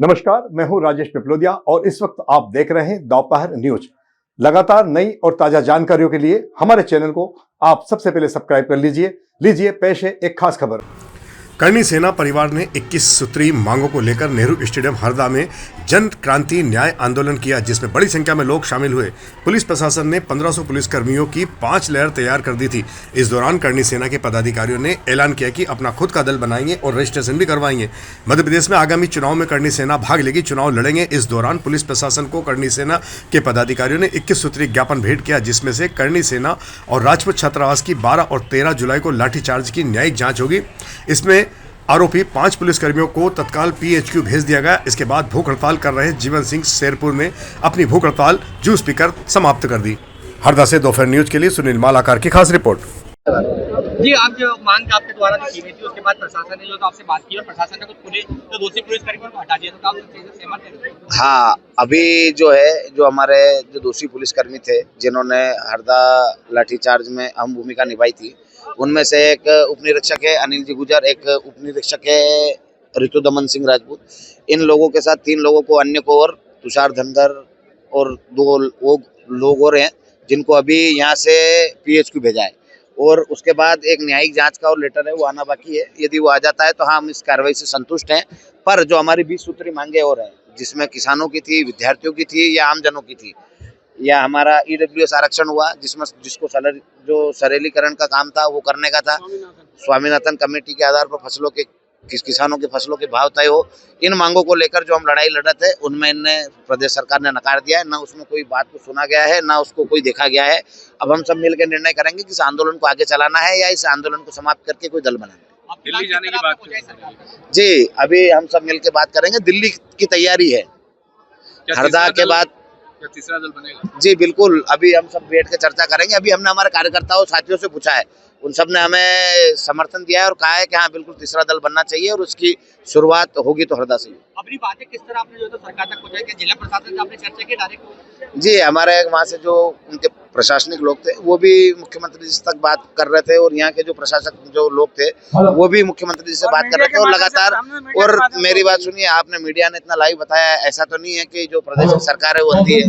नमस्कार, मैं हूं राजेश पिपलोदिया और इस वक्त आप देख रहे हैं दोपहर न्यूज। लगातार नई और ताजा जानकारियों के लिए हमारे चैनल को आप सबसे पहले सब्सक्राइब कर लीजिए पेश है एक खास खबर। करणी सेना परिवार ने 21 सूत्री मांगों को लेकर नेहरू स्टेडियम हरदा में जन क्रांति न्याय आंदोलन किया, जिसमें बड़ी संख्या में लोग शामिल हुए। पुलिस प्रशासन ने 1500 पुलिसकर्मियों की 5 लेयर तैयार कर दी थी। इस दौरान करणी सेना के पदाधिकारियों ने ऐलान किया कि अपना खुद का दल बनाएंगे और रजिस्ट्रेशन भी करवाएंगे। मध्य प्रदेश में आगामी चुनाव में करणी सेना भाग लेगी, चुनाव लड़ेंगे। इस दौरान पुलिस प्रशासन को करणी सेना के पदाधिकारियों ने 21 सूत्री ज्ञापन भेंट किया, जिसमें से करणी सेना और राजपूत छात्रावास की 12 और 13 जुलाई को लाठीचार्ज की न्यायिक जांच होगी। इसमें आरोपी 5 पुलिसकर्मियों को तत्काल PHQ भेज दिया गया। इसके बाद भूख हड़ताल कर रहे जीवन सिंह शेरपुर ने अपनी भूख हड़ताल जूस पीकर समाप्त कर दी। हरदा से दोपहर न्यूज के लिए सुनील मालाकार की खास रिपोर्ट। जी, आप जो मांग आपके द्वारा जो की गई थी उसके बाद प्रशासन ने जो तो आपसे बात की और प्रशासन ने कुछ पुलिस जो दूसरी पुलिसकर्मियों को हटा दिया, तो आप सहमत हैं? हाँ, अभी जो है जो हमारे जो दूसरी पुलिसकर्मी थे जिन्होंने हरदा लाठीचार्ज में अहम भूमिका निभाई थी, उनमें से एक उपनिरीक्षक है अनिल जी गुजर, एक उपनिरीक्षक है ऋतुदमन सिंह राजपूत। इन लोगों के साथ 3 लोगों को अन्य को और तुषार धनगर और 2 लोग और हैं जिनको अभी यहाँ से PHQ भेजा है। और उसके बाद एक न्यायिक जांच का और लेटर है वो आना बाकी है। यदि वो आ जाता है तो हाँ, हम इस कार्रवाई से संतुष्ट हैं। पर जो हमारी 20 सूत्री मांगे और हैं, जिसमें किसानों की थी, विद्यार्थियों की थी या आमजनों की थी, या हमारा EWS आरक्षण हुआ जिसमें जिसको जो सरलीकरण का काम था वो करने का था, स्वामीनाथन कमेटी के आधार पर फसलों के किसानों के फसलों के भाव तय हो, इन मांगों को लेकर जो हम लड़ाई लड़ रहे थे उनमें इनने प्रदेश सरकार ने नकार दिया है। ना उसमें कोई बात को सुना गया है, ना उसको कोई देखा गया है। अब हम सब मिलकर निर्णय करेंगे कि इस आंदोलन को आगे चलाना है या इस आंदोलन को समाप्त करके कोई दल बनाना है। दिल्ली जाने की बात जी, अभी हम सब मिलकर बात करेंगे। दिल्ली की तैयारी है। हरदा के बाद तीसरा दल बनेगा? जी बिल्कुल, अभी हम सब बैठ के चर्चा करेंगे। अभी हमने हमारे कार्यकर्ताओं साथियों से पूछा है, उन सब ने हमें समर्थन दिया है और कहा है कि हाँ बिल्कुल तीसरा दल बनना चाहिए और उसकी शुरुआत होगी तो हरदा से ही। अपनी बातें किस तरह आपने जो तो सरकार तक पहुंचाई, कि जिला प्रशासन से आपने चर्चा की डायरेक्ट? जी, हमारे वहाँ से जो उनके प्रशासनिक लोग थे वो भी मुख्यमंत्री जी तक बात कर रहे थे और यहाँ के जो प्रशासक जो लोग थे वो भी मुख्यमंत्री जी से बात कर रहे थे और लगातार। और मेरी बात सुनिए, आपने मीडिया ने इतना लाइव बताया, ऐसा तो नहीं है कि जो प्रदेश की सरकार है वो अंधी है,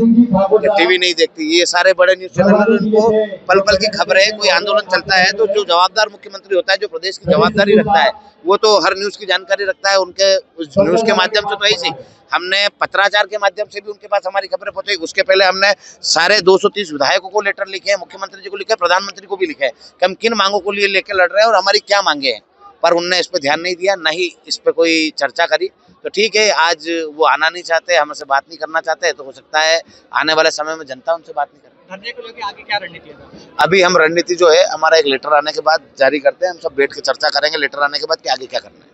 टीवी नहीं देखती। ये सारे बड़े न्यूज चैनल, उनको पल पल की खबरें, कोई आंदोलन चलता है तो जो जवाबदार मुख्यमंत्री होता है, जो प्रदेश की जवाबदारी रखता है, वो तो हर न्यूज की जानकारी रखता है। उनके उस न्यूज के माध्यम से तो ऐसे हमने पत्राचार के माध्यम से भी उनके पास हमारी खबरें पहुंचाई। उसके पहले हमने सारे 230 विधायकों को लेटर लिखे हैं, मुख्यमंत्री जी को लिखे, प्रधानमंत्री को भी लिखे कि हम किन मांगों को लिए लेकर लड़ रहे हैं और हमारी क्या मांगे हैं। पर उनने इस पर ध्यान नहीं दिया, न ही इस पर कोई चर्चा करी। तो ठीक है, आज वो आना नहीं चाहते, हमसे बात नहीं करना चाहते, तो हो सकता है आने वाले समय में जनता उनसे बात नहीं करेगी। धरने को लेकर आगे क्या रणनीति है? अभी हम रणनीति जो है हमारा एक लेटर आने के बाद जारी करते हैं। हम सब बैठ के चर्चा करेंगे लेटर आने के बाद कि आगे क्या करना है।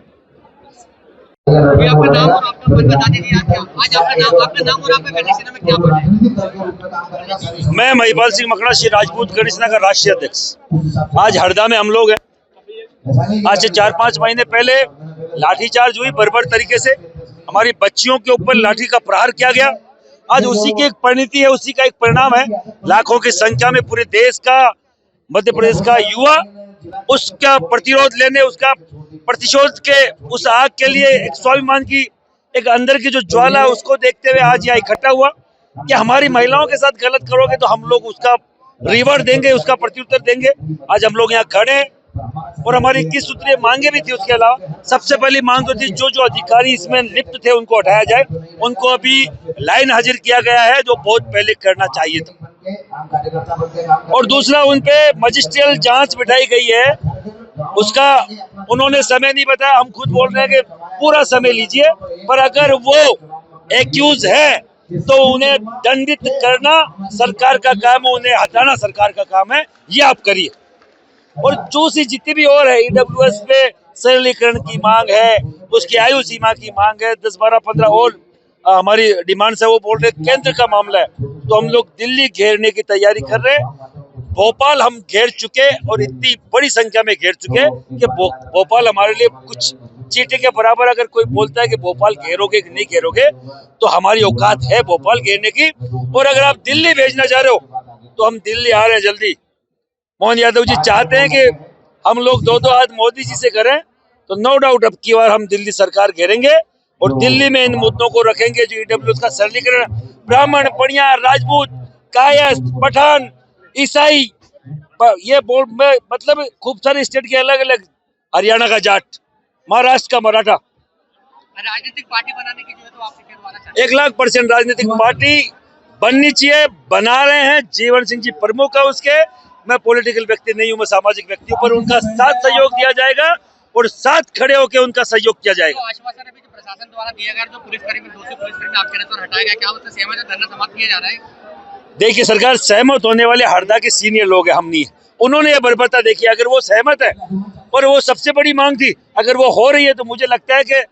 आपका नाम और आपका पद बता दीजिए। आज आपका नाम और आपका करणी सेना में क्या पद है? मैं महिपाल सिंह मकड़ा, श्री राजपूत करणी सेना का राष्ट्रीय अध्यक्ष। आज हरदा में हम लोग हैं। आज से 4-5 महीने पहले लाठीचार्ज हुई, बर्बर तरीके से हमारी बच्चियों के ऊपर लाठी का प्रहार किया गया। आज उसी की एक परिणति है, उसी का एक परिणाम है। लाखों की संख्या में पूरे देश का, मध्य प्रदेश का युवा उसका प्रतिरोध लेने, उसका प्रतिशोध के उस आग के लिए, एक स्वाभिमान की एक अंदर की जो ज्वाला है उसको देखते हुए आज यहाँ इकट्ठा हुआ कि हमारी महिलाओं के साथ गलत करोगे तो हम लोग उसका रिवर्ट देंगे, उसका प्रत्युत्तर देंगे। आज हम लोग यहाँ खड़े हैं और हमारी 21 सूत्रीय मांगे भी थी। उसके अलावा सबसे पहली मांग तो थी जो अधिकारी इसमें लिप्त थे उनको हटाया जाए। उनको अभी लाइन हाजिर किया गया है, जो बहुत पहले करना चाहिए था। और दूसरा, उन पे मजिस्ट्रियल जांच बिठाई गई है, उसका उन्होंने समय नहीं बताया। हम खुद बोल रहे हैं कि पूरा समय लीजिए, पर अगर वो एक्यूज है तो उन्हें दंडित करना सरकार का काम है, उन्हें हटाना सरकार का काम है। ये आप करिए। और जो सी जितनी भी और है, EWS पे सरलीकरण की मांग है, उसकी आयु सीमा की मांग है, 10, 12, 15 और हमारी डिमांड्स है। वो बोल रहे केंद्र का मामला है, तो हम लोग दिल्ली घेरने की तैयारी कर रहे हैं। भोपाल हम घेर चुके और इतनी बड़ी संख्या में घेर चुके कि भोपाल हमारे लिए कुछ चींटी के बराबर। अगर कोई बोलता है कि भोपाल घेरोगे कि नहीं घेरोगे, तो हमारी औकात है भोपाल घेरने की। और अगर आप दिल्ली भेजना चाह रहे हो तो हम दिल्ली आ रहे हैं जल्दी। मोहन यादव जी चाहते हैं कि हम लोग 2-2 हाथ मोदी जी से करें, तो नो डाउट अब की बार हम दिल्ली सरकार घेरेंगे और दिल्ली में इन मुद्दों को रखेंगे जो ईडब्ल्यूएस का सरलीकरण, ब्राह्मण, पड़िया, राजपूत, कायस्थ, पठान, ईसाई, ये बोर्ड में मतलब खूब सारे स्टेट के अलग अलग, हरियाणा का जाट, महाराष्ट्र का मराठा, राजनीतिक पार्टी बनाने की जो है तो आप टिकट वाला चाहते 1,00,000% राजनीतिक पार्टी बननी चाहिए, बना रहे हैं। जीवन सिंह जी प्रमुख है उसके। मैं पॉलिटिकल व्यक्ति नहीं हूं, मैं सामाजिक व्यक्ति हूं, पर उनका साथ सहयोग दिया जाएगा और साथ खड़े होकर उनका सहयोग किया जाएगा। तो आश्वासन अभी जो प्रशासन द्वारा दिया गया, जो पुलिसकर्मी, दोषी पुलिसकर्मी आपके रहते और हटाया गया, क्या उससे सहमत है? धरना समाप्त किया जा रहा है? देखिए, सरकार सहमत होने वाले हरदा के सीनियर लोग हैं, हम नहीं है। उन्होंने ये बर्बरता देखी, अगर वो सहमत है, और वो सबसे बड़ी मांग थी, अगर वो हो रही है तो मुझे लगता है कि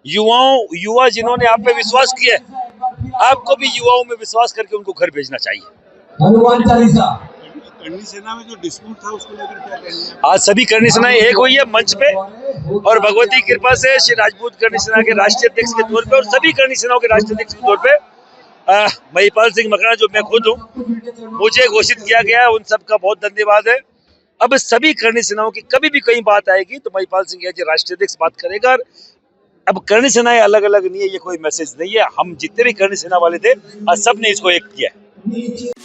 युवा जिन्होंने आप पे विश्वास किया है, आपको भी युवाओं में विश्वास करके उनको घर भेजना चाहिए। हनुमान चालीसा। करनी सेना में जो डिस्प्यूट था उसको लेकर क्या कहना है? आज सभी करनी सेनाएं एक हुई है मंच पे, और भगवती की कृपा से श्री राजपूत करनी सेना के राष्ट्रीय अध्यक्ष के तौर पे और सभी करनी सेनाओं के राष्ट्रीय अध्यक्ष के तौर पे महिपाल सिंह मकराना, जो मैं खुद हूँ, मुझे घोषित किया गया। उन सबका बहुत धन्यवाद है। अब सभी करनी सेनाओं की कभी भी कहीं बात आएगी तो महिपाल सिंह जी राष्ट्रीय अध्यक्ष बात करेगा। अब करनी सेनाएं अलग अलग नहीं है, ये कोई मैसेज नहीं है। हम जितने भी करनी सेना वाले थे, आज सबने इसको एक किया है।